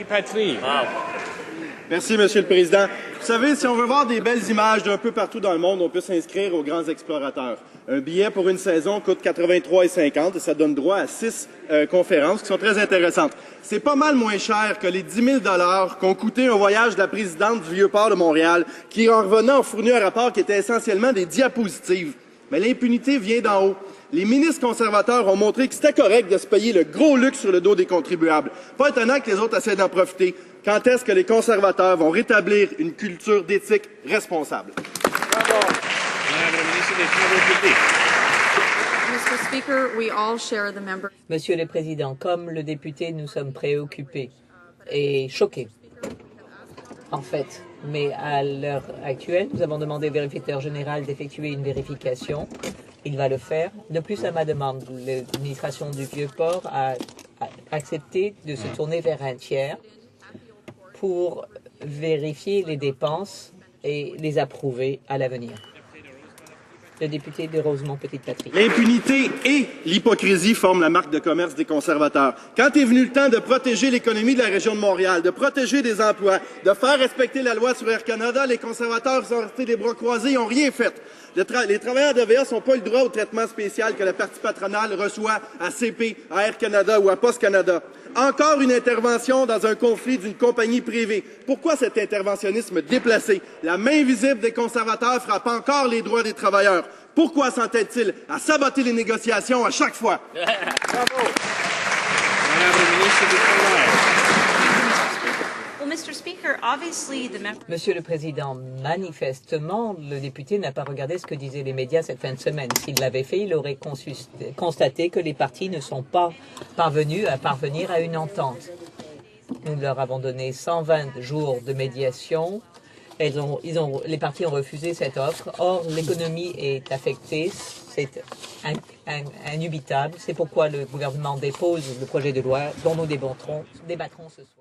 Petit Patry. Merci, Monsieur le Président. Vous savez, si on veut voir des belles images d'un peu partout dans le monde, on peut s'inscrire aux Grands Explorateurs. Un billet pour une saison coûte 83,50 et ça donne droit à 6 conférences qui sont très intéressantes. C'est pas mal moins cher que les 10 000 $ qu'ont coûté un voyage de la présidente du Vieux-Port de Montréal, qui, en revenant, a fourni un rapport qui était essentiellement des diapositives. Mais l'impunité vient d'en haut. Les ministres conservateurs ont montré que c'était correct de se payer le gros luxe sur le dos des contribuables. Pas étonnant que les autres essaient d'en profiter. Quand est-ce que les conservateurs vont rétablir une culture d'éthique responsable? Madame la ministre des Travaux publics. Mr. Speaker, we all share the member. Monsieur le Président, comme le député, nous sommes préoccupés et choqués, en fait. Mais à l'heure actuelle, nous avons demandé au vérificateur général d'effectuer une vérification. Il va le faire. De plus, à ma demande, l'administration du Vieux-Port a accepté de se tourner vers un tiers pour vérifier les dépenses et les approuver à l'avenir. Le député de Rosemont-Petite-Patrie. L'impunité et l'hypocrisie forment la marque de commerce des conservateurs. Quand est venu le temps de protéger l'économie de la région de Montréal, de protéger des emplois, de faire respecter la loi sur Air Canada, les conservateurs sont restés les bras croisés, ils n'ont rien fait. Les travailleurs de TVA n'ont pas le droit au traitement spécial que la partie patronale reçoit à CP, à Air Canada ou à Post Canada. Encore une intervention dans un conflit d'une compagnie privée. Pourquoi cet interventionnisme déplacé? La main visible des conservateurs frappe encore les droits des travailleurs. Pourquoi s'entête-t-il à saboter les négociations à chaque fois? Bravo. Madame la ministre du Travail. Monsieur le Président, manifestement, le député n'a pas regardé ce que disaient les médias cette fin de semaine. S'il l'avait fait, il aurait constaté que les partis ne sont pas parvenus à parvenir à une entente. Nous leur avons donné 120 jours de médiation. Les partis ont refusé cette offre. Or, l'économie est affectée. C'est indubitable. C'est pourquoi le gouvernement dépose le projet de loi dont nous débattrons ce soir.